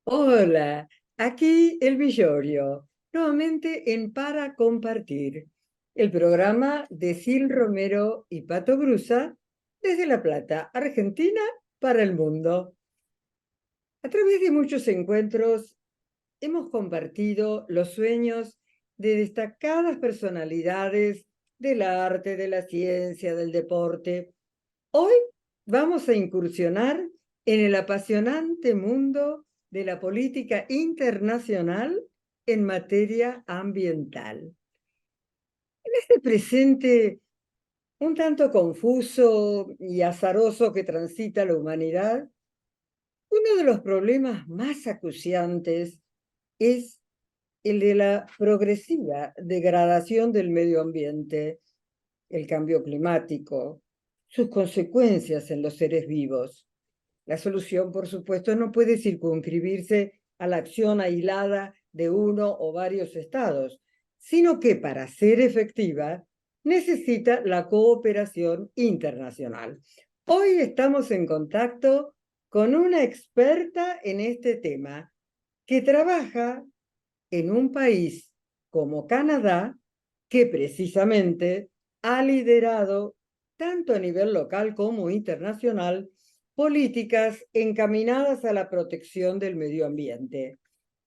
Hola, aquí el Villorio, nuevamente en Para Compartir, el programa de Sil Romero y Pato Brusa desde La Plata, Argentina, para el mundo. A través de muchos encuentros hemos compartido los sueños de destacadas personalidades del arte, de la ciencia, del deporte. Hoy vamos a incursionar en el apasionante mundo de la política internacional en materia ambiental. En este presente un tanto confuso y azaroso que transita la humanidad, uno de los problemas más acuciantes es el de la progresiva degradación del medio ambiente, el cambio climático, sus consecuencias en los seres vivos. La solución, por supuesto, no puede circunscribirse a la acción aislada de uno o varios estados, sino que para ser efectiva necesita la cooperación internacional. Hoy estamos en contacto con una experta en este tema que trabaja en un país como Canadá, que precisamente ha liderado, tanto a nivel local como internacional, políticas encaminadas a la protección del medio ambiente.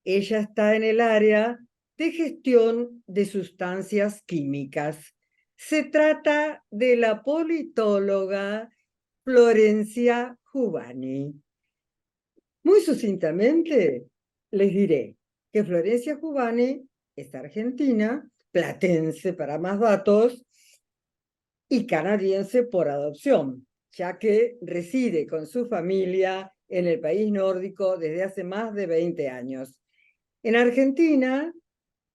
Ella está en el área de gestión de sustancias químicas. Se trata de la politóloga Florencia Juvani. Muy sucintamente, les diré que Florencia Juvani es argentina, platense para más datos, y canadiense por adopción, ya que reside con su familia en el país nórdico desde hace más de 20 años. En Argentina,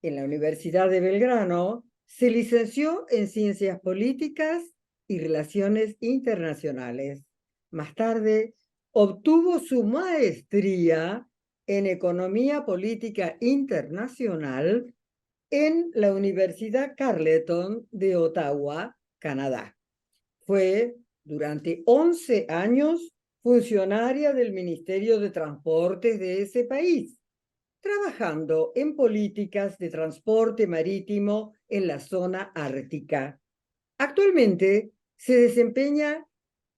en la Universidad de Belgrano, se licenció en Ciencias Políticas y Relaciones Internacionales. Más tarde, obtuvo su maestría en Economía Política Internacional en la Universidad Carleton de Ottawa, Canadá. Fue durante 11 años funcionaria del Ministerio de Transportes de ese país, trabajando en políticas de transporte marítimo en la zona ártica. Actualmente se desempeña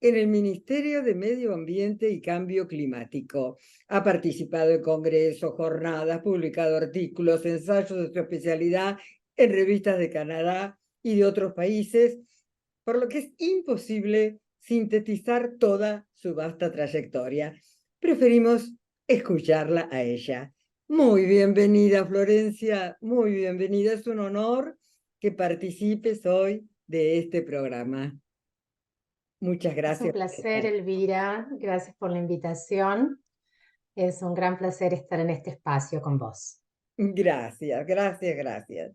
en el Ministerio de Medio Ambiente y Cambio Climático. Ha participado en congresos, jornadas, publicado artículos, ensayos de su especialidad en revistas de Canadá y de otros países, por lo que es imposible sintetizar toda su vasta trayectoria. Preferimos escucharla a ella. Muy bienvenida, Florencia, muy bienvenida. Es un honor que participes hoy de este programa. Muchas Es un gracias por placer, estar. Elvira. Gracias por la invitación. Es un gran placer estar en este espacio con vos. Gracias, gracias, gracias.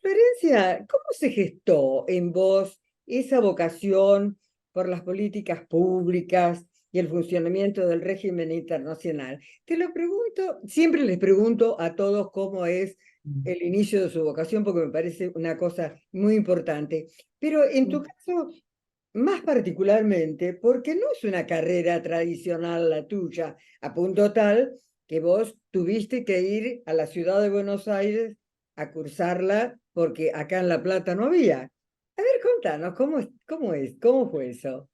Florencia, ¿cómo se gestó en vos esa vocación por las políticas públicas y el funcionamiento del régimen internacional? Te lo pregunto, siempre les pregunto a todos cómo es el inicio de su vocación, porque me parece una cosa muy importante. Pero en tu caso, más particularmente, porque no es una carrera tradicional la tuya, a punto tal que vos tuviste que ir a la ciudad de Buenos Aires a cursarla porque acá en La Plata no había. A ver, contanos, cómo fue eso?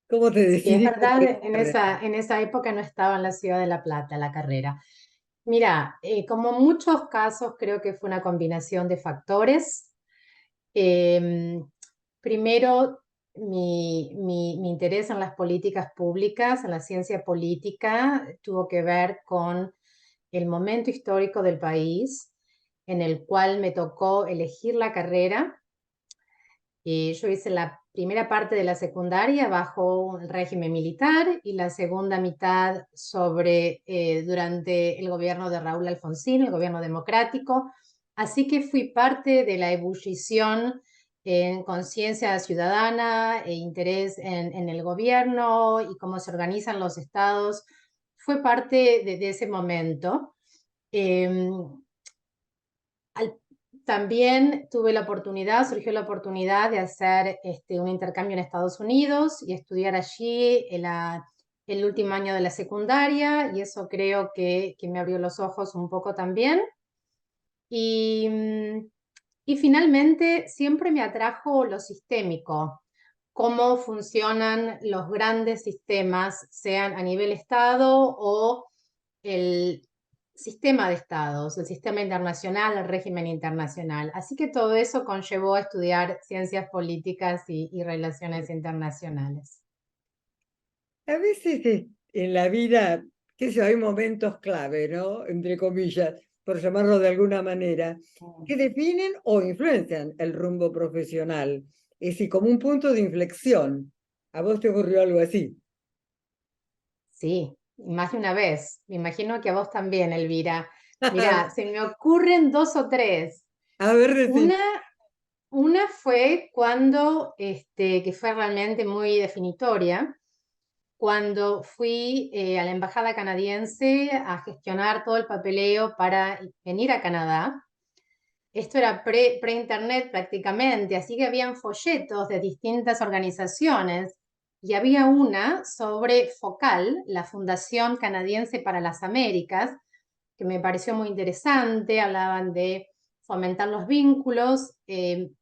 ¿Cómo te Sí, es decidiste por verdad, esa carrera? en esa época no estaba en la ciudad de La Plata la carrera. Mira, como muchos casos, creo que fue una combinación de factores. Eh, Primero, mi interés en las políticas públicas, en la ciencia política, tuvo que ver con el momento histórico del país en el cual me tocó elegir la carrera. Yo hice la primera parte de la secundaria bajo el régimen militar y la segunda mitad durante el gobierno de Raúl Alfonsín, el gobierno democrático. Así que fui parte de la ebullición en conciencia ciudadana e interés en el gobierno y cómo se organizan los estados. Fue parte de ese momento. Eh, al- También surgió la oportunidad de hacer un intercambio en Estados Unidos y estudiar allí el último año de la secundaria y eso creo que me abrió los ojos un poco también. Y, y finalmente siempre me atrajo lo sistémico, cómo funcionan los grandes sistemas, sean a nivel Estado o el sistema de estados, el sistema internacional, el régimen internacional. Así que todo eso conllevó a estudiar ciencias políticas y relaciones internacionales. A veces en la vida, qué sé yo, hay momentos clave, ¿no? Entre comillas, por llamarlo de alguna manera, que definen o influencian el rumbo profesional. Es decir, como un punto de inflexión. ¿A vos te ocurrió algo así? Sí, más de una vez. Me imagino que a vos también, Elvira. Mira, se me ocurren dos o tres. A ver, decir. Una, una fue cuando, que fue realmente muy definitoria, cuando fui a la embajada canadiense a gestionar todo el papeleo para venir a Canadá. Esto era pre-internet prácticamente, así que habían folletos de distintas organizaciones y había una sobre FOCAL, la Fundación Canadiense para las Américas, que me pareció muy interesante. Hablaban de fomentar los vínculos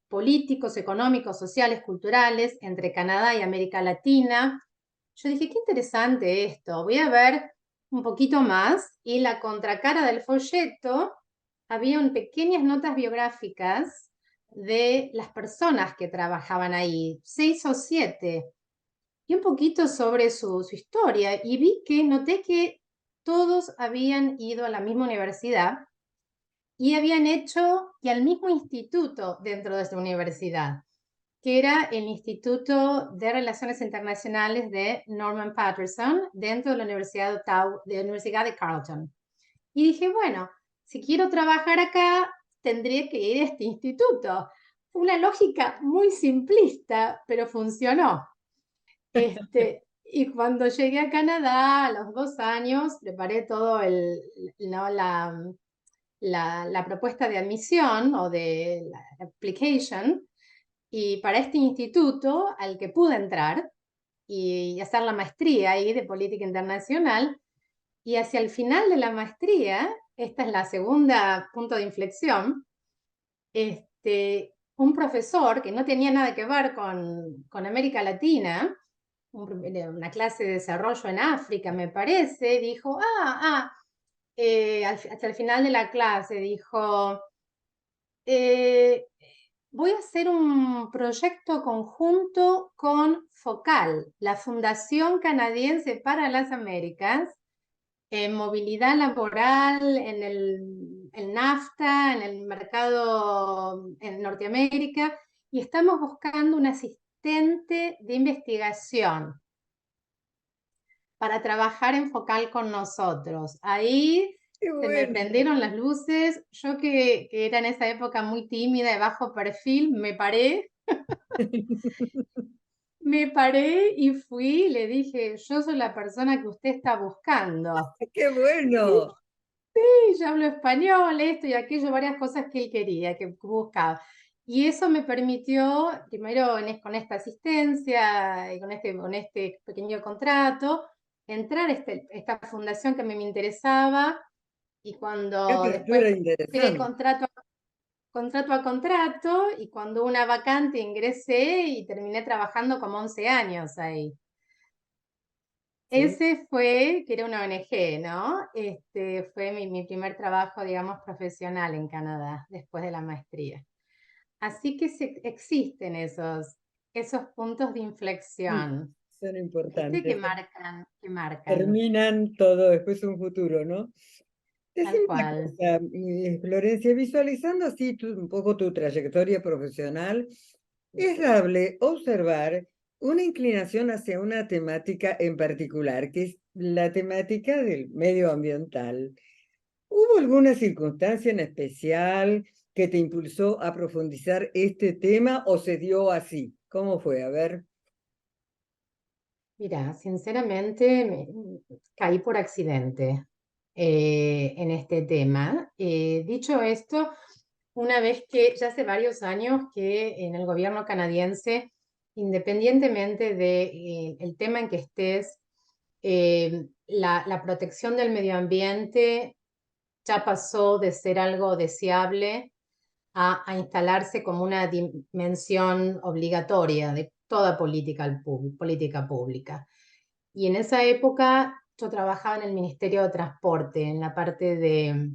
políticos, económicos, sociales, culturales entre Canadá y América Latina. Yo dije, qué interesante esto, voy a ver un poquito más, y la contracara del folleto había pequeñas notas biográficas de las personas que trabajaban ahí, 6 o 7, y un poquito sobre su historia, y noté que todos habían ido a la misma universidad y habían hecho y al mismo instituto dentro de esta universidad, que era el Instituto de Relaciones Internacionales de Norman Paterson, dentro de la Universidad de Carleton. Y dije, bueno, si quiero trabajar acá, tendría que ir a este instituto. Fue una lógica muy simplista, pero funcionó. Y cuando llegué a Canadá, a los 2 años, preparé todo ¿no? la propuesta de admisión o de la application, y para este instituto al que pude entrar y hacer la maestría ahí de política internacional. Y hacia el final de la maestría, esta es la segunda punto de inflexión, un profesor que no tenía nada que ver con América Latina, una clase de desarrollo en África, me parece, dijo, hasta el final de la clase, dijo, eh, voy a hacer un proyecto conjunto con FOCAL, la Fundación Canadiense para las Américas, en movilidad laboral, en el NAFTA, en el mercado en Norteamérica, y estamos buscando un asistente de investigación para trabajar en FOCAL con nosotros. Ahí Qué se me bueno. prendieron las luces. Yo que era en esa época muy tímida, de bajo perfil, me paré y fui y le dije, yo soy la persona que usted está buscando. Qué bueno. Sí, yo hablo español, esto y aquello, varias cosas que él quería, que buscaba. Y eso me permitió, primero con esta asistencia y con este pequeño contrato, entrar a esta fundación que me interesaba. Y Qué cuando después apertura fui de interesante. contrato a contrato, y cuando una vacante ingresé y terminé trabajando como 11 años ahí. Sí. Ese fue, que era una ONG, ¿no? Fue mi primer trabajo, digamos, profesional en Canadá, después de la maestría. Así que existen esos puntos de Sí, inflexión, son que importantes. marcan, Terminan todo después un futuro, ¿no? tal Decime una cual. cosa, Florencia, visualizando así un poco tu trayectoria profesional, es dable observar una inclinación hacia una temática en particular, que es la temática del medio ambiental. ¿Hubo alguna circunstancia en especial que te impulsó a profundizar este tema o se dio así? ¿Cómo fue? A ver. Mira, sinceramente caí por accidente en este tema. Dicho esto, una vez que ya hace varios años que en el gobierno canadiense, independientemente de el tema en que estés, la protección del medio ambiente ya pasó de ser algo deseable a instalarse como una dimensión obligatoria de toda política pública. Y en esa época yo trabajaba en el Ministerio de Transporte, en la parte de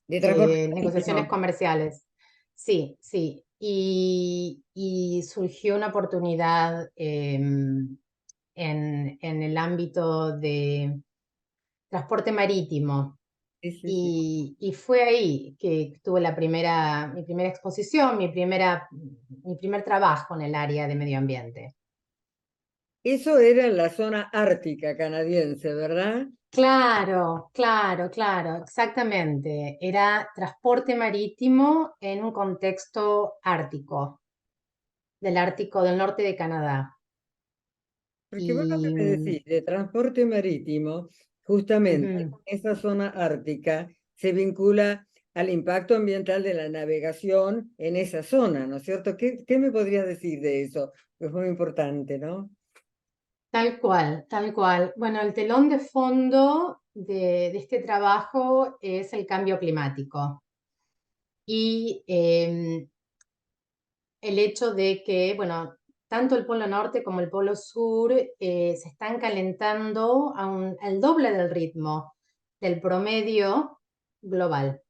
De transporte negociaciones marítimo. comerciales. Sí, sí. Y surgió una oportunidad en el ámbito de transporte marítimo. Sí, sí, sí. Y fue ahí que tuve mi primera exposición, mi primer trabajo en el área de medio ambiente. Eso era en la zona ártica canadiense, ¿verdad? Claro, claro, claro, exactamente. Era transporte marítimo en un contexto ártico, del Ártico del norte de Canadá. Porque vos lo que Y me decís de transporte marítimo, justamente ujú, esa zona ártica se vincula al impacto ambiental de la navegación en esa zona, ¿no es cierto? ¿Qué me podrías decir de eso? Es muy importante, ¿no? tal cual, tal cual. Bueno, el telón de fondo de este trabajo es el cambio climático y el hecho de que, bueno, tanto el Polo Norte como el Polo Sur se están calentando al doble del ritmo del promedio global.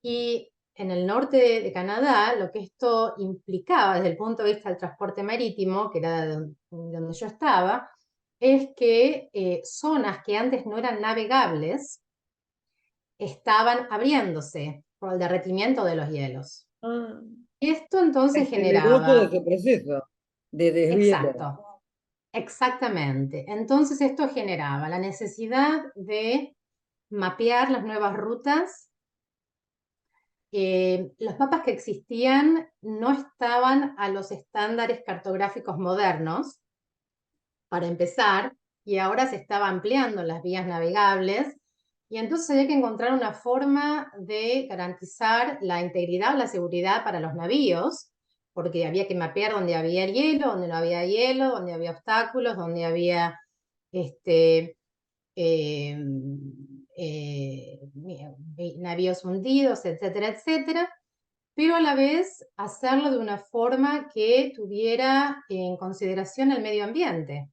Y en el norte de Canadá, lo que esto implicaba desde el punto de vista del transporte marítimo, que era donde yo estaba, es que zonas que antes no eran navegables estaban abriéndose por el derretimiento de los hielos. Ah, Y esto entonces aceleró todo generaba, ese proceso de deshielo. exacto, exactamente. Entonces esto generaba la necesidad de mapear las nuevas rutas. Los mapas que existían no estaban a los estándares cartográficos modernos, para empezar, y ahora se estaba ampliando las vías navegables, y entonces había que encontrar una forma de garantizar la integridad o la seguridad para los navíos, porque había que mapear dónde había hielo, dónde no había hielo, dónde había obstáculos, dónde había este, eh, navíos hundidos, etcétera, etcétera, pero a la vez hacerlo de una forma que tuviera en consideración el medio ambiente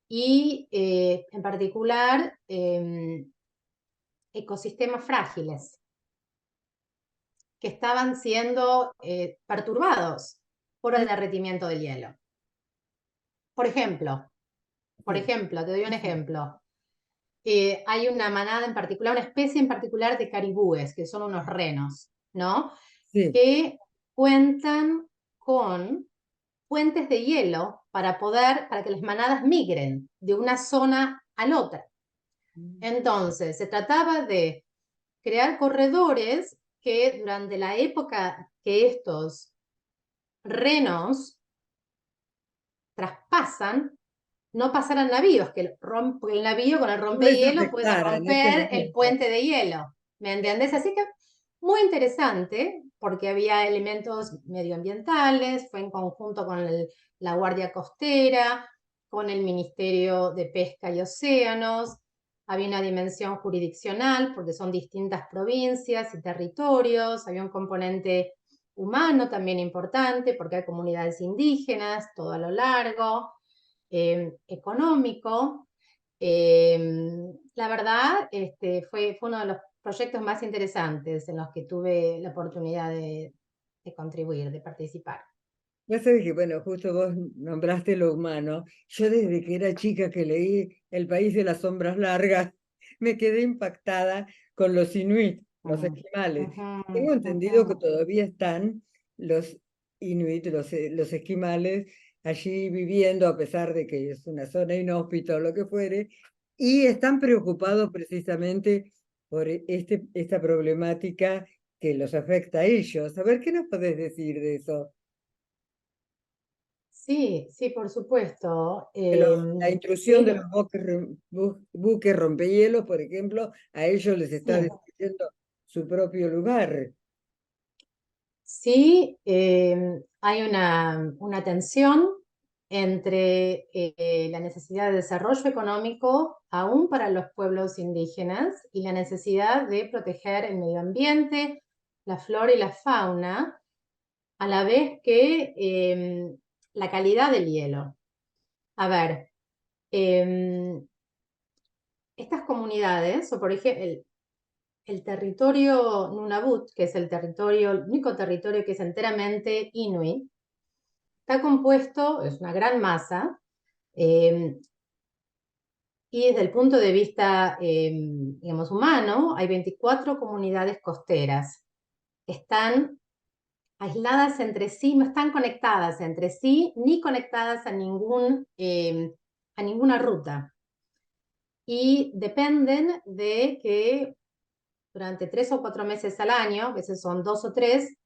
y en particular ecosistemas frágiles que estaban siendo perturbados por el Ah, derretimiento del hielo. Por ejemplo, sí, te doy un ejemplo. Hay una manada en particular, una especie en particular de caribúes, que son unos renos, ¿no? sí. Que cuentan con puentes de hielo para que las manadas migren de una zona a la otra. Entonces, se trataba de crear corredores que durante la época que estos renos traspasan, no pasaran navíos, que el navío con el No les rompehielo pueda afectara en ese romper el momento. puente de hielo. ¿Me entiendes? Así que muy interesante, porque había elementos medioambientales, fue en conjunto con la Guardia Costera, con el Ministerio de Pesca y Océanos, había una dimensión jurisdiccional, porque son distintas provincias y territorios, había un componente humano también importante, porque hay comunidades indígenas todo a lo largo, económico. La verdad, fue uno de los proyectos más interesantes en los que tuve la oportunidad de contribuir, de participar. Ya sabes que, bueno, justo vos nombraste lo humano. Yo desde que era chica que leí El país de las sombras largas, me quedé impactada con los inuit, los Ujú, esquimales. ujú, Tengo entendido que ujú. todavía están los inuit, los esquimales, allí viviendo, a pesar de que es una zona inhóspita o lo que fuere, y están preocupados precisamente por esta problemática que los afecta a ellos. A ver, ¿qué nos podés decir de eso? Sí, sí, por supuesto. La intrusión de Sí, los buques rompehielos, por ejemplo, a ellos les está sí, destruyendo su propio lugar. sí, hay una tensión entre la necesidad de desarrollo económico, aún para los pueblos indígenas, y la necesidad de proteger el medio ambiente, la flora y la fauna, a la vez que la calidad del hielo. A ver, estas comunidades, o por ejemplo, el territorio Nunavut, que es el único territorio que es enteramente inuit, está compuesto, es una gran masa, y desde el punto de vista, digamos, humano, hay 24 comunidades costeras que están aisladas entre sí, no están conectadas entre sí, ni conectadas a ninguna ruta. Y dependen de que durante 3 o 4 meses al año, a veces son 2 o 3,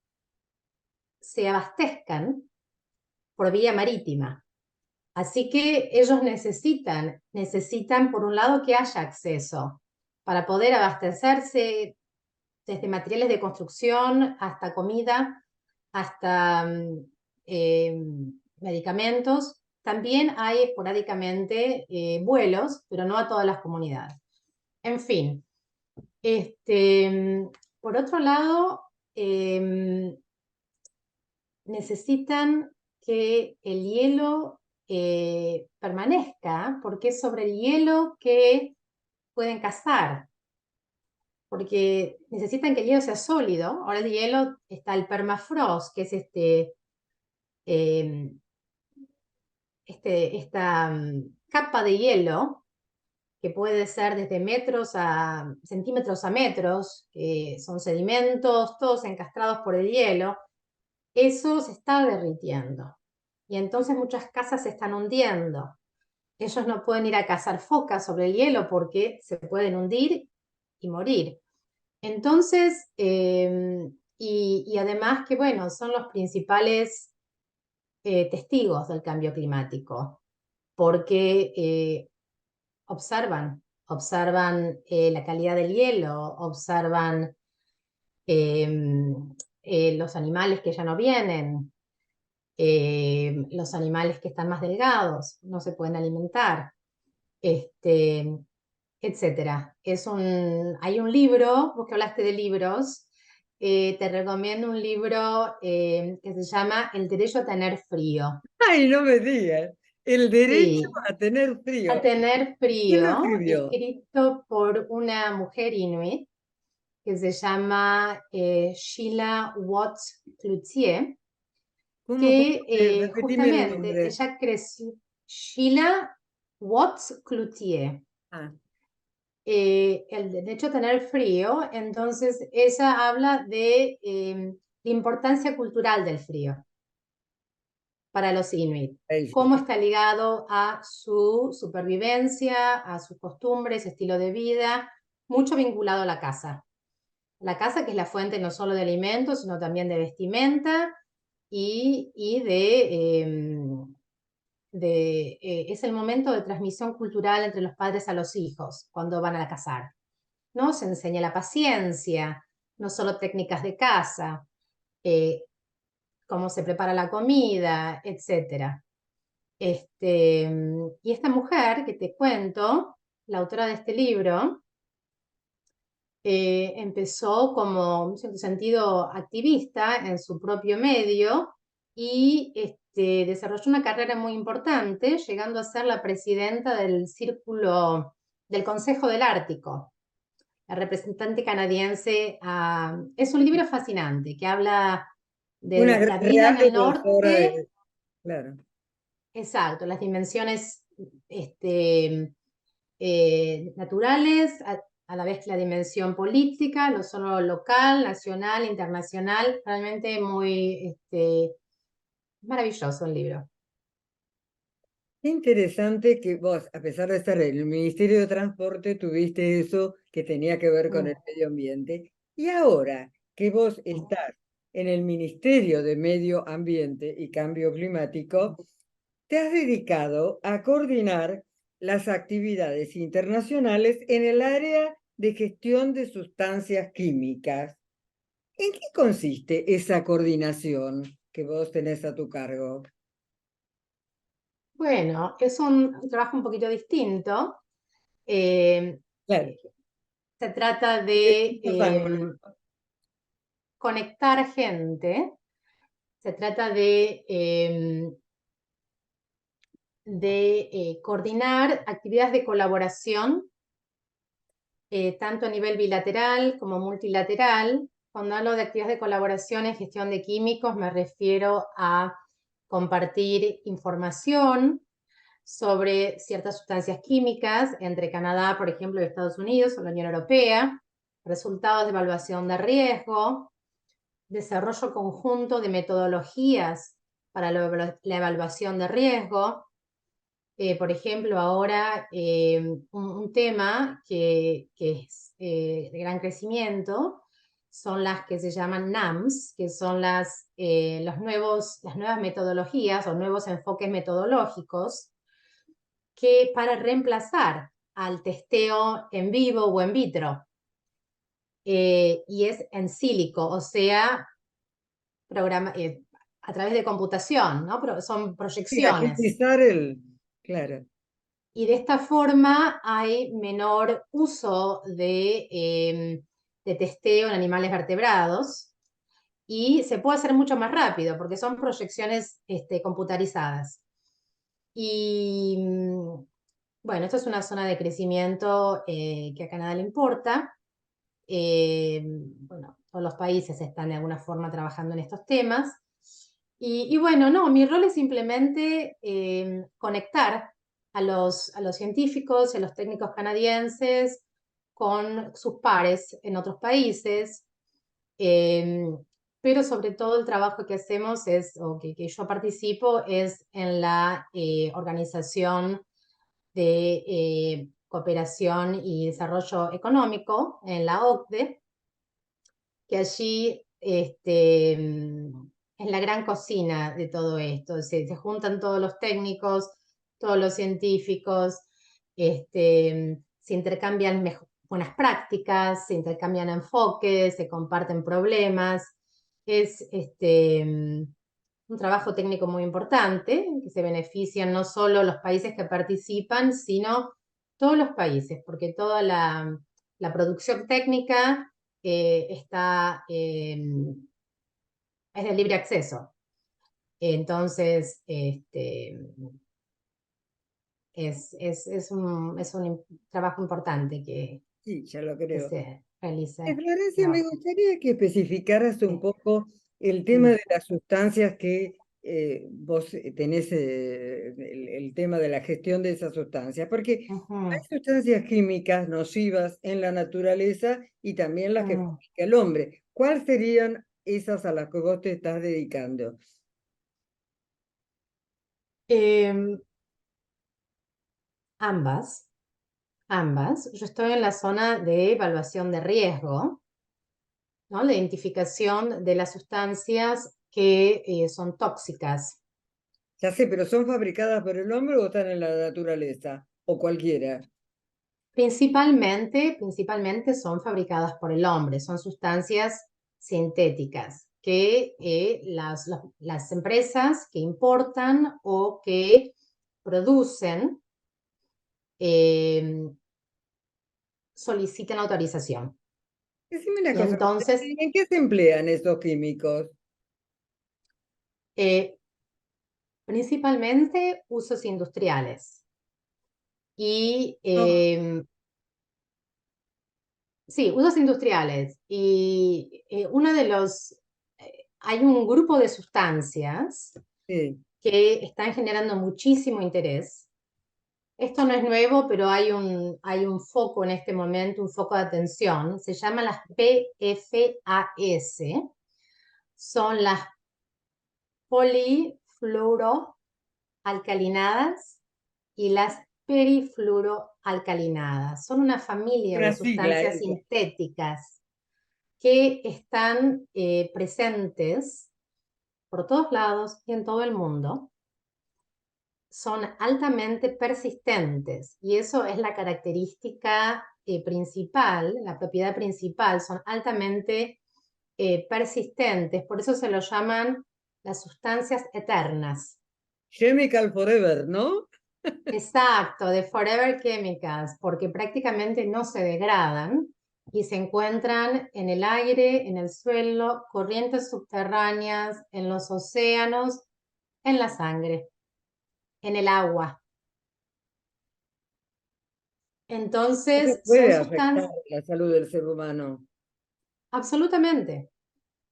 se abastezcan por vía marítima. Así que ellos necesitan por un lado que haya acceso para poder abastecerse desde materiales de construcción hasta comida, hasta medicamentos. También hay esporádicamente vuelos, pero no a todas las comunidades. En fin, por otro lado, necesitan que el hielo permanezca, porque es sobre el hielo que pueden cazar, porque necesitan que el hielo sea sólido. Ahora el hielo está el permafrost, que es eh, esta capa de hielo que puede ser desde metros a centímetros a metros, que son sedimentos, todos encastrados por el hielo. Eso se está derritiendo y entonces muchas casas se están hundiendo. Ellos no pueden ir a cazar focas sobre el hielo porque se pueden hundir y morir. Entonces, y además que, bueno, son los principales testigos del cambio climático, porque observan la calidad del hielo, observan los animales que ya no vienen, los animales que están más delgados, no se pueden alimentar, etcétera. Hay un libro, vos que hablaste de libros, te recomiendo un libro que se llama El derecho a tener frío. Ay, no me digas. El derecho Sí, a tener a frío. tener ¿Quién lo frío, escribió? escrito por una mujer inuit que se llama Sheila Watts Cloutier, ¿Cómo que repetime el justamente nombre? ella creció, Sheila Watts Cloutier, Ah, el derecho a tener frío. Entonces ella habla de la importancia cultural del frío para los inuit, ahí sí. cómo está ligado a su supervivencia, a sus costumbres, estilo de vida, mucho vinculado a la casa. La casa, que es la fuente no solo de alimentos, sino también de vestimenta y es el momento de transmisión cultural entre los padres a los hijos cuando van a casar, ¿no? Se enseña la paciencia, no solo técnicas de casa, eh, cómo se prepara la comida, etcétera. Y esta mujer que te cuento, la autora de este libro, empezó como, en cierto sentido, activista en su propio medio y desarrolló una carrera muy importante, llegando a ser la presidenta del Consejo del Ártico, la representante canadiense. Es un libro fascinante que habla Una de la vida gran en el defensora norte. de... Claro. Exacto, las dimensiones naturales, a la vez que la dimensión política, no solo local, nacional, internacional. Realmente muy maravilloso el libro. Qué interesante que vos, a pesar de estar en el Ministerio de Transporte, tuviste eso que tenía que ver con Mm. el medio ambiente. Y ahora que vos estás en el Ministerio de Medio Ambiente y Cambio Climático, te has dedicado a coordinar las actividades internacionales en el área de gestión de sustancias químicas. ¿En qué consiste esa coordinación que vos tenés a tu cargo? Bueno, es un trabajo un poquito distinto. Eh, Claro, Se trata de de distintos ángulos. conectar gente, se trata de coordinar actividades de colaboración, tanto a nivel bilateral como multilateral. Cuando hablo de actividades de colaboración en gestión de químicos, me refiero a compartir información sobre ciertas sustancias químicas entre Canadá, por ejemplo, y Estados Unidos o la Unión Europea, resultados de evaluación de riesgo, desarrollo conjunto de metodologías para la evaluación de riesgo. Por ejemplo, ahora un tema que es de gran crecimiento son las que se llaman NAMS, que son las nuevas metodologías o nuevos enfoques metodológicos que para reemplazar al testeo en vivo o en vitro. Y es en sílico, o sea, a través de computación, ¿no? Son Sí, proyecciones. agilizar el, claro. Y de esta forma hay menor uso de testeo en animales vertebrados y se puede hacer mucho más rápido porque son proyecciones computarizadas. Y bueno, esto es una zona de crecimiento que a Canadá le importa. Bueno, todos los países están de alguna forma trabajando en estos temas. Y bueno, no, mi rol es simplemente conectar a los científicos y a los técnicos canadienses con sus pares en otros países, eh, pero sobre todo el trabajo que hacemos o que yo participo es en la organización de cooperación y desarrollo económico en la OCDE, que allí es la gran cocina de todo esto. Se juntan todos los técnicos, todos los científicos, se intercambian buenas prácticas, se intercambian enfoques, se comparten problemas. Es un trabajo técnico muy importante, que se benefician no solo los países que participan, sino todos los países, porque toda la producción técnica es de libre acceso. Entonces, es un trabajo importante Sí, ya lo que creo. se realiza Florencia, me la gustaría que especificaras un OCDE. poco el tema Sí. de las sustancias que vos tenés, el tema de la gestión de esas sustancias, porque hay Ujú, sustancias químicas nocivas en la naturaleza y también las que ujú. fabrica el hombre. ¿Cuáles serían esas a las que vos te estás dedicando? Em, ambas, ambas. Yo estoy en la zona de evaluación de riesgo, ¿no? La identificación de las sustancias que son tóxicas. Ya sé, pero ¿son fabricadas por el hombre o están en la naturaleza? O cualquiera. Principalmente son fabricadas por el hombre, son sustancias sintéticas que las empresas que importan o que producen eh, solicitan autorización. Decime una Y cosa, entonces, ¿en qué se emplean esos químicos? eh, principalmente usos industriales. Y No, sí, usos industriales. Y hay un grupo de sustancias sí. que están generando muchísimo interés. Esto no es nuevo, pero hay un foco en este momento, un foco de atención. Se llaman las PFAS. Son las polifluoroalcalinadas y las perifluoroalcalinadas. Son una familia de Una sigla sustancias eso. sintéticas que están presentes por todos lados y en todo el mundo. Son altamente persistentes y eso es la característica principal, la propiedad principal, son altamente persistentes, por eso se lo llaman las sustancias eternas. Chemical Forever, ¿no? Exacto, de Forever Chemicals, porque prácticamente no se degradan y se encuentran en el aire, en el suelo, corrientes subterráneas, en los océanos, en la sangre, en el agua. Eso Entonces, son puede afectar sustancias, la salud del ser humano. absolutamente,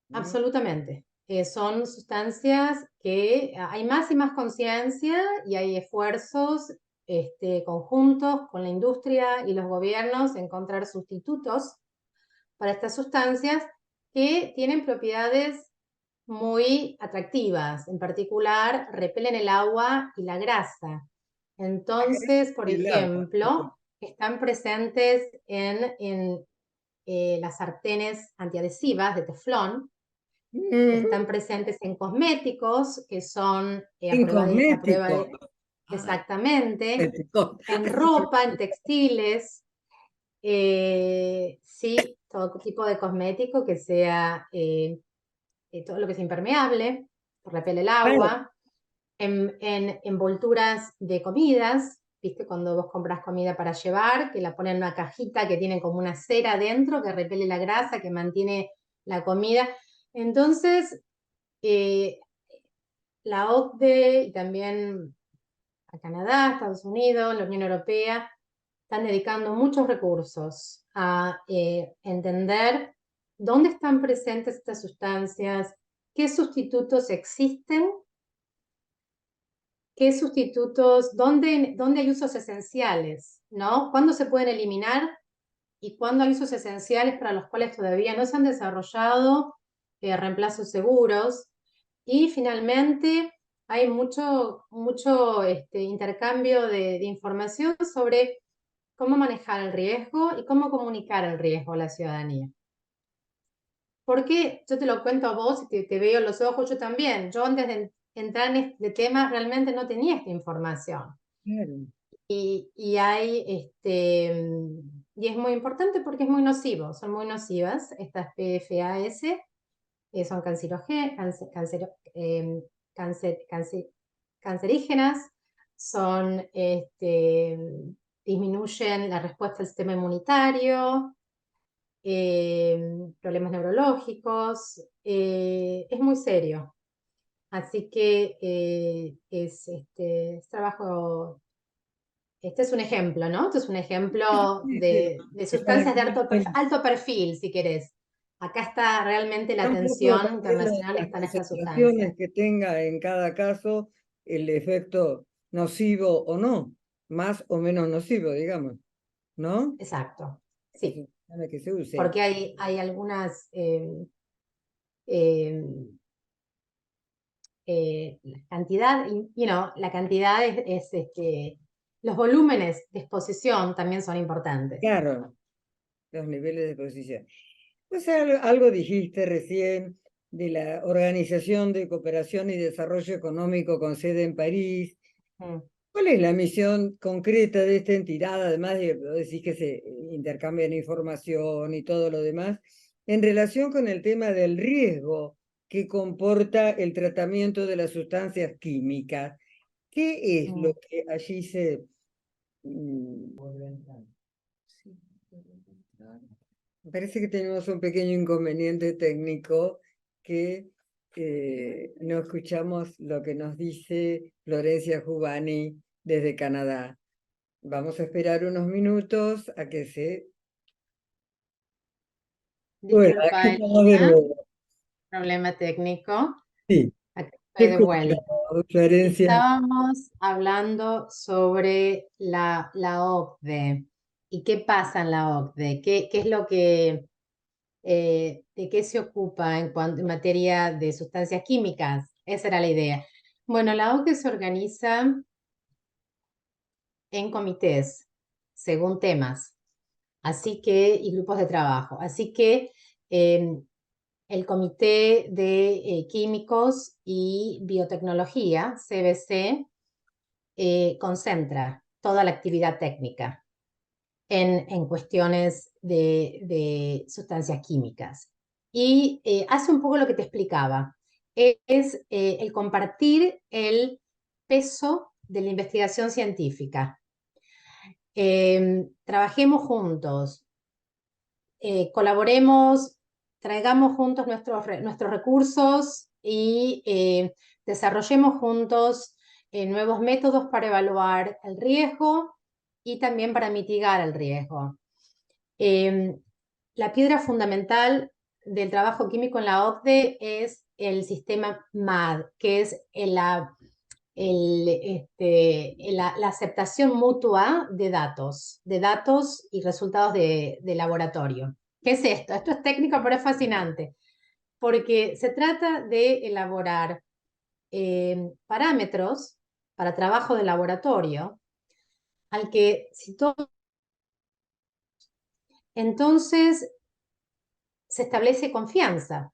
¿No? absolutamente. Son sustancias que hay más y más conciencia y hay esfuerzos conjuntos con la industria y los gobiernos en encontrar sustitutos para estas sustancias que tienen propiedades muy atractivas. En particular, repelen el agua y la grasa. Entonces, por El agua. ejemplo, están presentes en las sartenes antiadhesivas de teflón, están Ujú. presentes en cosméticos que son En a prueba cosméticos. de, Ah, exactamente, cosméticos. en ropa, en textiles, sí, todo tipo de cosmético que sea todo lo que es impermeable, repele el Claro. agua, en envolturas de comidas, ¿viste? Cuando vos compras comida para llevar, que la ponen en una cajita que tiene como una cera dentro que repele la grasa, que mantiene la comida. Entonces, eh, la OCDE y también a Canadá, Estados Unidos, la Unión Europea, están dedicando muchos recursos a entender dónde están presentes estas sustancias, qué sustitutos existen, qué sustitutos, dónde hay usos esenciales, ¿no? ¿Cuándo se pueden eliminar y cuándo hay usos esenciales para los cuales todavía no se han desarrollado reemplazos seguros? Y finalmente hay mucho intercambio de información sobre cómo manejar el riesgo y cómo comunicar el riesgo a la ciudadanía. Porque yo te lo cuento a vos y te veo en los ojos, yo también. Yo antes de entrar en este tema realmente no tenía esta información. Claro. Y hay, y es muy importante porque es muy nocivo, son muy nocivas estas PFAS, son cancerígenas, son, disminuyen la respuesta del sistema inmunitario, problemas neurológicos, es muy serio. Así que es trabajo, este es un ejemplo, ¿no? Este es un ejemplo Sí, sí. de Están sustancias de aquí, bueno, alto perfil, si querés. Acá está realmente la tampoco atención también internacional, las está en estas sustancias. concentraciones que tenga en cada caso el efecto nocivo o no, más o menos nocivo, digamos, ¿no? Exacto, Es sí, importante que se use. porque hay algunas, eh, la cantidad, la cantidad los volúmenes de exposición también son importantes. Claro, los niveles de exposición. Pues algo dijiste recién de la Organización de Cooperación y Desarrollo Económico con sede en París. Mm. ¿Cuál es la misión concreta de esta entidad, además de decir que se intercambian información y todo lo demás, en relación con el tema del riesgo que comporta el tratamiento de las sustancias químicas? ¿Qué es lo Mm. que allí se... Me parece que tenemos un pequeño inconveniente técnico que no escuchamos lo que nos dice Florencia Jubani desde Canadá. Vamos a esperar unos minutos a que se... Bueno, aquí Disculpa, estamos de Elina, nuevo. problema técnico. Sí, Acá te estoy de escucho, vuelta. Florencia. Estábamos hablando sobre la OCDE y qué pasa en la OCDE, qué es lo que, de qué se ocupa en materia de sustancias químicas. Esa era la idea. Bueno, la OCDE se organiza en comités según temas, así que, y grupos de trabajo. Así que el Comité de Químicos y Biotecnología, CBC, concentra toda la actividad técnica en cuestiones de sustancias químicas. Y hace un poco lo que te explicaba, es el compartir peso de la investigación científica. Trabajemos juntos, colaboremos, traigamos juntos nuestros recursos y desarrollemos juntos nuevos métodos para evaluar el riesgo y también para mitigar el riesgo. La piedra fundamental del trabajo químico en la OCDE es el sistema MAD, que es la aceptación mutua de datos y resultados de laboratorio. ¿Qué es esto? Esto es técnico, pero es fascinante, porque se trata de elaborar parámetros para trabajo de laboratorio, al que si todo, entonces se establece confianza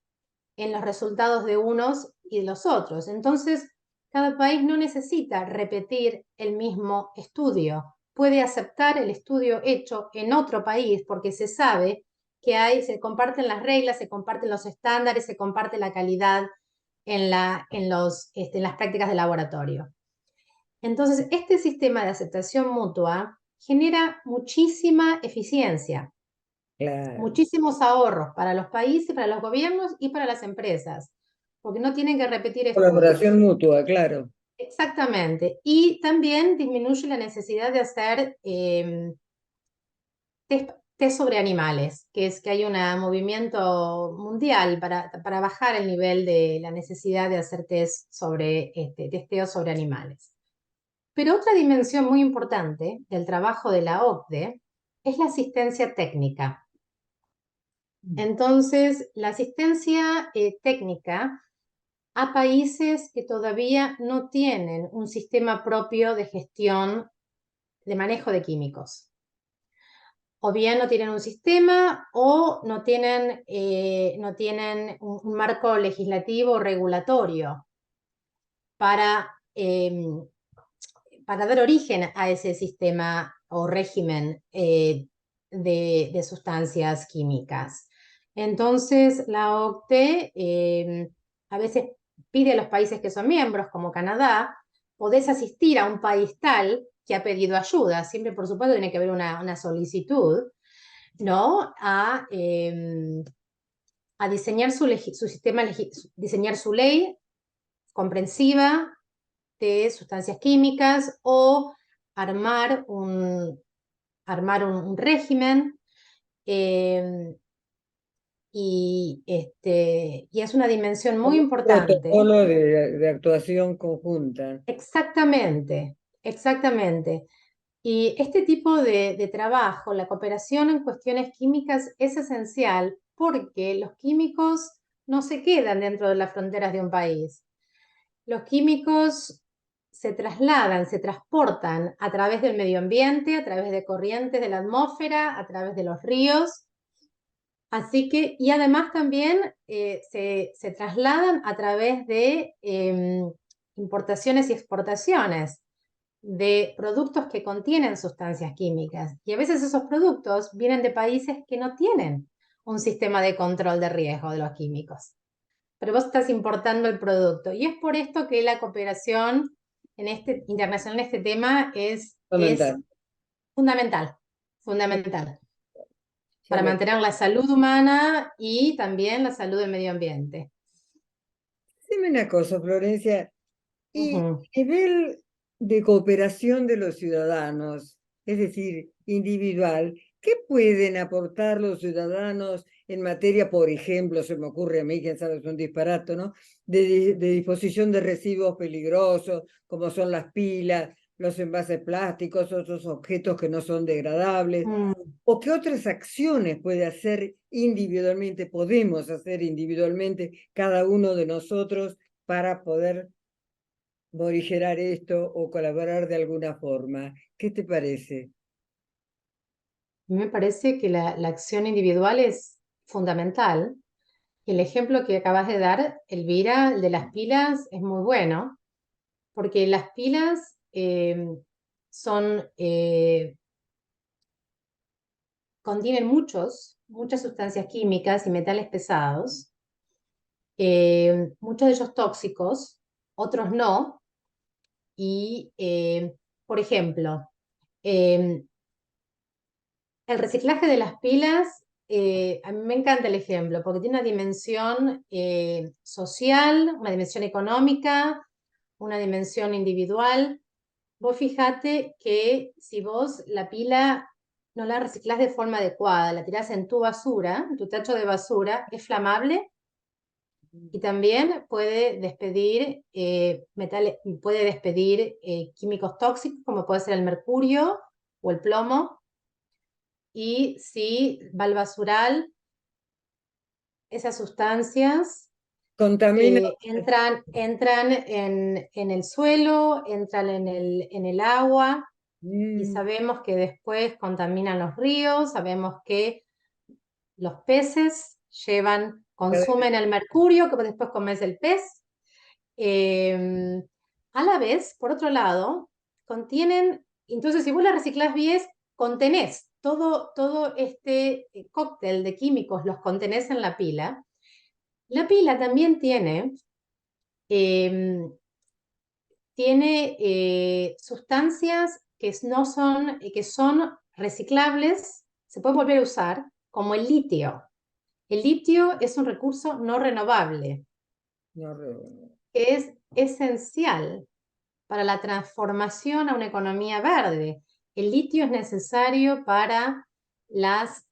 en los resultados de unos y de los otros. Entonces, cada país no necesita repetir el mismo estudio. Puede aceptar el estudio hecho en otro país porque se sabe que se comparten las reglas, se comparten los estándares, se comparte la calidad en las prácticas de laboratorio. Entonces, este sistema de aceptación mutua genera muchísima eficiencia, Claro. muchísimos ahorros para los países, para los gobiernos y para las empresas, porque no tienen que repetir Colaboración estudios. mutua, claro. Exactamente. Y también disminuye la necesidad de hacer test sobre animales, que es que hay un movimiento mundial para bajar el nivel de la necesidad de hacer testeo sobre animales. Pero otra dimensión muy importante del trabajo de la OCDE es la asistencia técnica. Entonces, la asistencia técnica a países que todavía no tienen un sistema propio de gestión de manejo de químicos. O bien no tienen un sistema o no tienen un marco legislativo o regulatorio para, para dar origen a ese sistema o régimen de sustancias químicas. Entonces, la OCDE a veces pide a los países que son miembros, como Canadá, podés asistir a un país tal que ha pedido ayuda. Siempre, por supuesto, tiene que haber una solicitud, ¿no? A diseñar su sistema, diseñar su ley comprensiva de sustancias químicas o armar un régimen eh, y es una dimensión muy Un importante. protocolo de actuación conjunta. Exactamente, exactamente. Y este tipo de trabajo, la cooperación en cuestiones químicas es esencial porque los químicos no se quedan dentro de las fronteras de un país. Los químicos se trasladan, se transportan a través del medio ambiente, a través de corrientes de la atmósfera, a través de los ríos. Así que, y además también se trasladan a través de importaciones y exportaciones de productos que contienen sustancias químicas. Y a veces esos productos vienen de países que no tienen un sistema de control de riesgo de los químicos, pero vos estás importando el producto. Y es por esto que la cooperación internacional en este tema es Fundamental. fundamental, fundamental, Ya para lo mantener la salud humana y también la salud del medio ambiente. Dime una cosa, Florencia, y Ujú. nivel de cooperación de los ciudadanos, es decir, individual, ¿qué pueden aportar los ciudadanos en materia, por ejemplo, se me ocurre a mí, quién sabe, es un disparato, ¿no? De disposición de residuos peligrosos, como son las pilas, los envases plásticos, otros objetos que no son degradables. Mm. ¿O qué otras acciones puede hacer individualmente, podemos hacer individualmente cada uno de nosotros para poder morigerar esto o colaborar de alguna forma? ¿Qué te parece? Me parece que la acción individual es fundamental. El ejemplo que acabas de dar, Elvira, el de las pilas, es muy bueno, porque las pilas son, contienen muchas sustancias químicas y metales pesados, muchos de ellos tóxicos, otros no, Y, por ejemplo, eh, el reciclaje de las pilas, a mí me encanta el ejemplo, porque tiene una dimensión social, una dimensión económica, una dimensión individual. Vos fijate que si vos la pila no la reciclás de forma adecuada, la tirás en tu basura, en tu tacho de basura, es flamable y también puede despedir metales, puede despedir químicos tóxicos como puede ser el mercurio o el plomo. Y si va al basural, esas sustancias Contamina. entran en el suelo, entran en el agua y Mm, sabemos que después contaminan los ríos, sabemos que los peces consumen el mercurio que después comes el pez. Eh, a la vez, por otro lado, contienen, entonces si vos la reciclás bien, contenés todo este cóctel de químicos, los contenés en la pila. La pila también eh, tiene sustancias que no son, que son reciclables, se pueden volver a usar, como el litio. El litio es un recurso no renovable, no, que es esencial para la transformación a una economía verde. El litio es necesario para las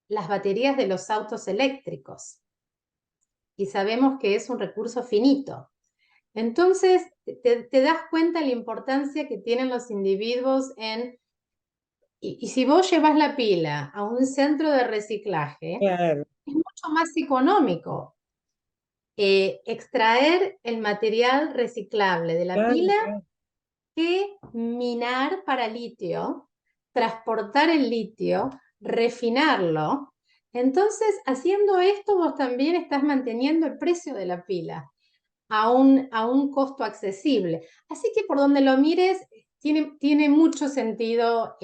baterías de los autos eléctricos y sabemos que es un recurso finito. Entonces, te das cuenta de la importancia que tienen los individuos y si vos llevas la pila a un centro de reciclaje, claro, es mucho más económico extraer el material reciclable de la claro, pila claro. que minar para litio, transportar el litio, refinarlo. Entonces, haciendo esto, vos también estás manteniendo el precio de la pila a un costo accesible. Así que por donde lo mires, tiene mucho sentido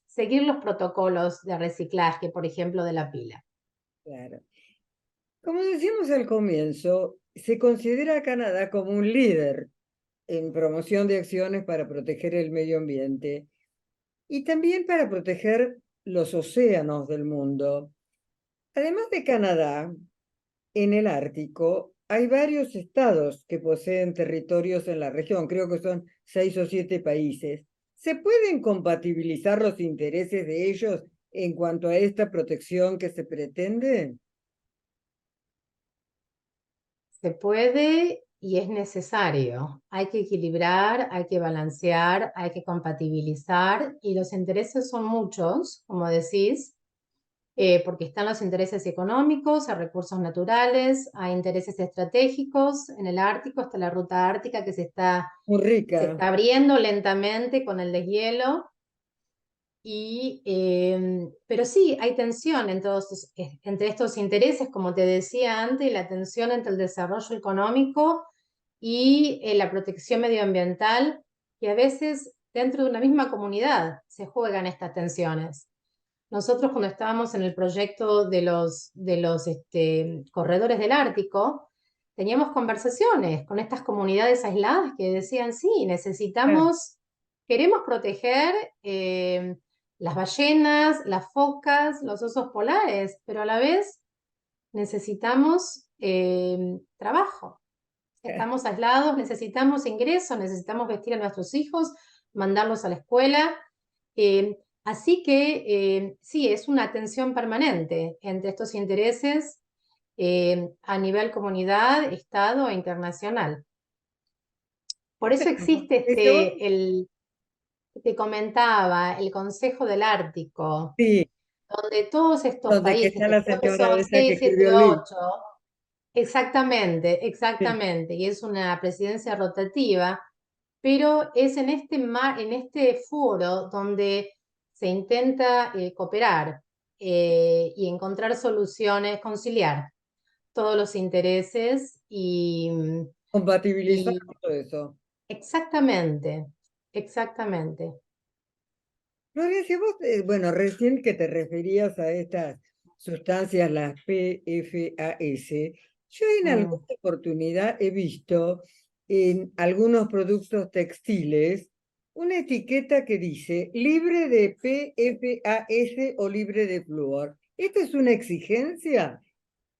seguir los protocolos de reciclaje, por ejemplo, de la pila. Claro. Como decíamos al comienzo, se considera a Canadá como un líder en promoción de acciones para proteger el medio ambiente y también para proteger los océanos del mundo. Además de Canadá, en el Ártico hay varios estados que poseen territorios en la región, creo que son 6 o 7 países. ¿Se pueden compatibilizar los intereses de ellos en cuanto a esta protección que se pretende? Se puede y es necesario. Hay que equilibrar, hay que balancear, hay que compatibilizar y los intereses son muchos, como decís, porque están los intereses económicos, hay recursos naturales, hay intereses estratégicos. En el Ártico está la ruta ártica que Muy se rica. está abriendo lentamente con el deshielo. Pero sí, hay tensión entre estos intereses, como te decía antes, la tensión entre el desarrollo económico y la protección medioambiental, que a veces dentro de una misma comunidad se juegan estas tensiones. Nosotros cuando estábamos en el proyecto de los corredores del Ártico, teníamos conversaciones con estas comunidades aisladas que decían, sí, Ah, queremos proteger las ballenas, las focas, los osos polares, pero a la vez necesitamos trabajo. ah, Estamos aislados, necesitamos ingresos, necesitamos vestir a nuestros hijos, mandarlos a la escuela. Así que sí, es una tensión permanente entre estos intereses a nivel comunidad, Estado e internacional. Por eso existe eso, te comentaba, el Consejo del Ártico, sí, donde todos estos donde que países, está que la creo que señora son esa que 6, 7, escribió el libro. 8, exactamente, Sí, exactamente, y es una presidencia rotativa, pero es en este foro donde se intenta cooperar y encontrar soluciones, conciliar todos los intereses compatibilizar y todo eso. exactamente, exactamente. Gloria, si vos, bueno, recién que te referías a estas sustancias, las PFAS, yo en alguna Mm. oportunidad he visto en algunos productos textiles una etiqueta que dice libre de PFAS o libre de flúor. ¿Esta es una exigencia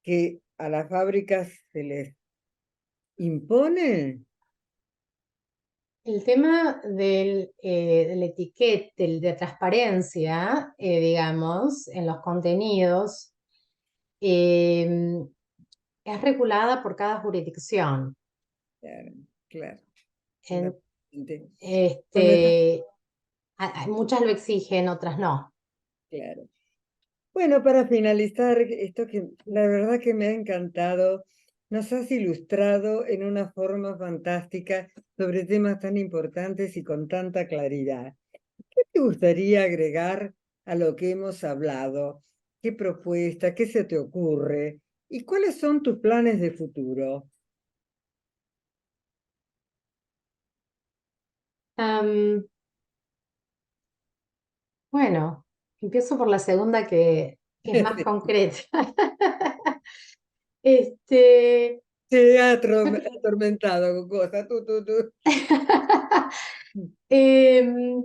que a las fábricas se les impone? El tema del etiquete, de transparencia, digamos, en los contenidos, eh, es regulada por cada jurisdicción. Claro, claro. En- Exactamente. Bueno, este, muchas lo exigen, otras no. claro. Bueno, para finalizar, esto que la verdad que me ha encantado, nos has ilustrado en una forma fantástica sobre temas tan importantes y con tanta claridad. ¿Qué te gustaría agregar a lo que hemos hablado? ¿Qué propuesta? ¿Qué se te ocurre? ¿Y cuáles son tus planes de futuro? Am, bueno, empiezo por la segunda que es más concreta. Este, Se ha yo atormentado con cosas. Tú. Em,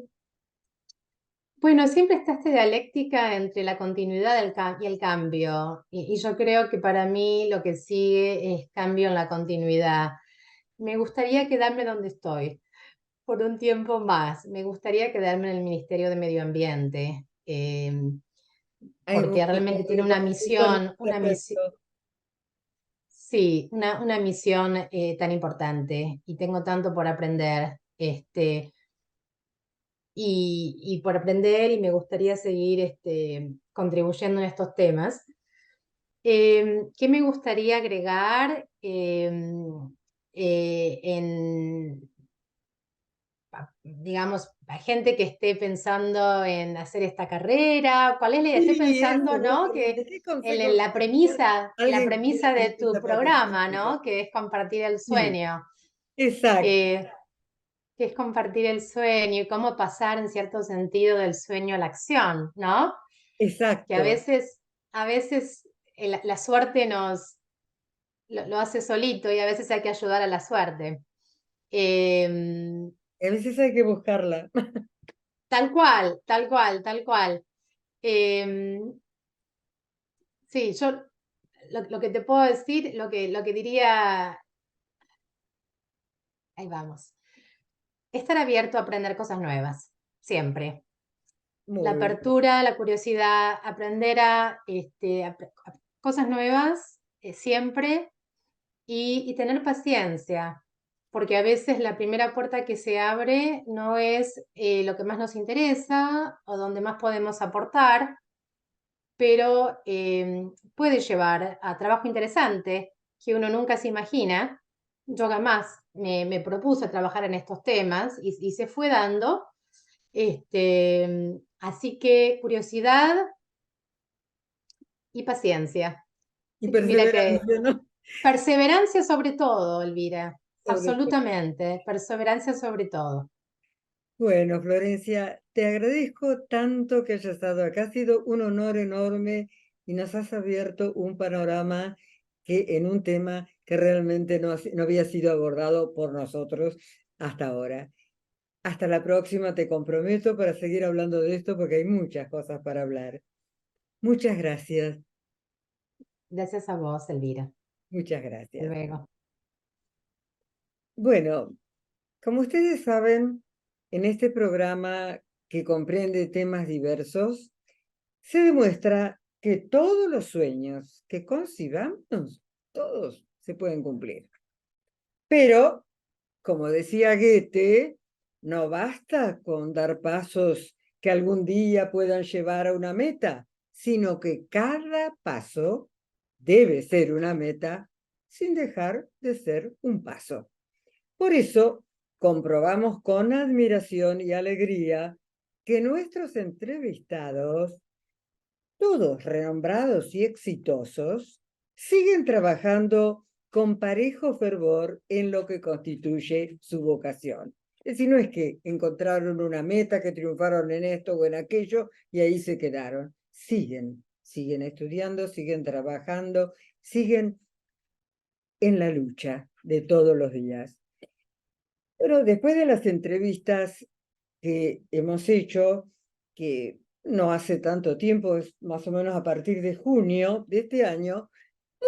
bueno, siempre está esta dialéctica entre la continuidad y el cambio. Y yo creo que para mí lo que sigue es cambio en la continuidad. Me gustaría quedarme donde estoy por un tiempo más. Me gustaría quedarme en el Ministerio de Medio Ambiente, Ay, porque bueno, realmente tiene con mucho una misión, afecto. sí, una misión tan importante y tengo tanto por aprender. Y por aprender y me gustaría seguir contribuyendo en estos temas. ¿Qué me gustaría agregar en, digamos, a gente que esté pensando en hacer esta carrera? ¿Cuál es la idea? Estoy Sí, pensando, eso, ¿no? Que justamente. ¿Qué consejo en la alguien que quiere premisa de hacer tu esta parte programa, práctica? ¿no? Que es compartir el Sí, sueño. exacto, Eh, que es compartir el sueño y cómo pasar en cierto sentido del sueño a la acción, ¿no? Que exacto. a veces la suerte lo hace solito y a veces hay que ayudar a la suerte. Eh, A veces hay que buscarla. tal cual, tal cual, tal cual. Eh, sí, yo lo que te puedo decir, lo que diría, ahí vamos, estar abierto a aprender cosas nuevas, siempre. La Muy bien. apertura, la curiosidad, aprender a cosas nuevas siempre y tener paciencia, porque a veces la primera puerta que se abre no es lo que más nos interesa o donde más podemos aportar, pero puede llevar a trabajo interesante que uno nunca se imagina. Yo jamás me propuse trabajar en estos temas y se fue dando. Así que curiosidad y paciencia. Y Mira que perseverancia, ¿no? perseverancia sobre todo, Elvira. Sobre todo. Absolutamente. Perseverancia sobre todo. Bueno, Florencia, te agradezco tanto que hayas estado acá. Ha sido un honor enorme y nos has abierto un panorama que en un tema que realmente no había sido abordado por nosotros hasta ahora. Hasta la próxima, te comprometo para seguir hablando de esto porque hay muchas cosas para hablar. Muchas gracias, Gracias a vos, Elvira. muchas Hasta gracias. luego. Bueno, como ustedes saben, en este programa que comprende temas diversos, se demuestra que todos los sueños que concibamos, todos se pueden cumplir. Pero, como decía Goethe, no basta con dar pasos que algún día puedan llevar a una meta, sino que cada paso debe ser una meta sin dejar de ser un paso. Por eso, comprobamos con admiración y alegría que nuestros entrevistados, todos renombrados y exitosos, siguen trabajando con parejo fervor en lo que constituye su vocación. Es decir, no es que encontraron una meta, que triunfaron en esto o en aquello y ahí se quedaron. Siguen estudiando, siguen trabajando, siguen en la lucha de todos los días. Pero después de las entrevistas que hemos hecho, que no hace tanto tiempo, es más o menos a partir de junio de este año,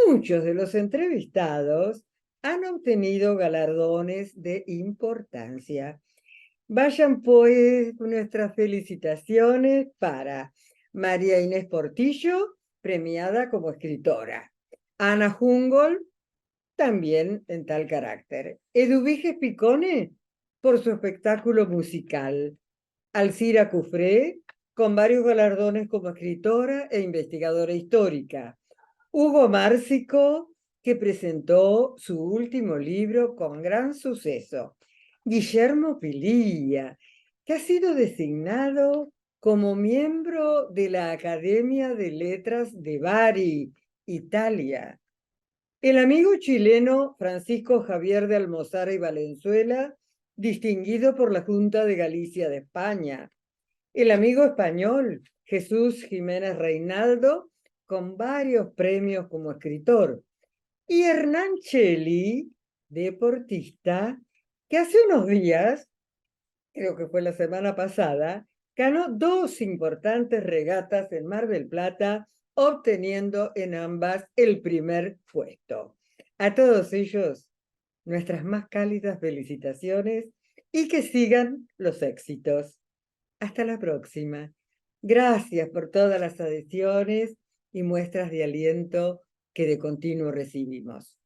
muchos de los entrevistados han obtenido galardones de importancia. Vayan pues nuestras felicitaciones para María Inés Portillo, premiada como escritora; Ana Jungol, también en tal carácter; Eduviges Picone, por su espectáculo musical; Alcira Cufré, con varios galardones como escritora e investigadora histórica; Hugo Márcico, que presentó su último libro con gran suceso; Guillermo Pililla, que ha sido designado como miembro de la Academia de Letras de Bari, Italia; el amigo chileno Francisco Javier de Almozara y Valenzuela, distinguido por la Junta de Galicia de España; el amigo español Jesús Jiménez Reinaldo, con varios premios como escritor; y Hernán Cheli, deportista, que hace unos días, creo que fue la semana pasada, ganó 2 importantes regatas en Mar del Plata, obteniendo en ambas el primer puesto. A todos ellos, nuestras más cálidas felicitaciones y que sigan los éxitos. Hasta la próxima. Gracias por todas las adhesiones y muestras de aliento que de continuo recibimos.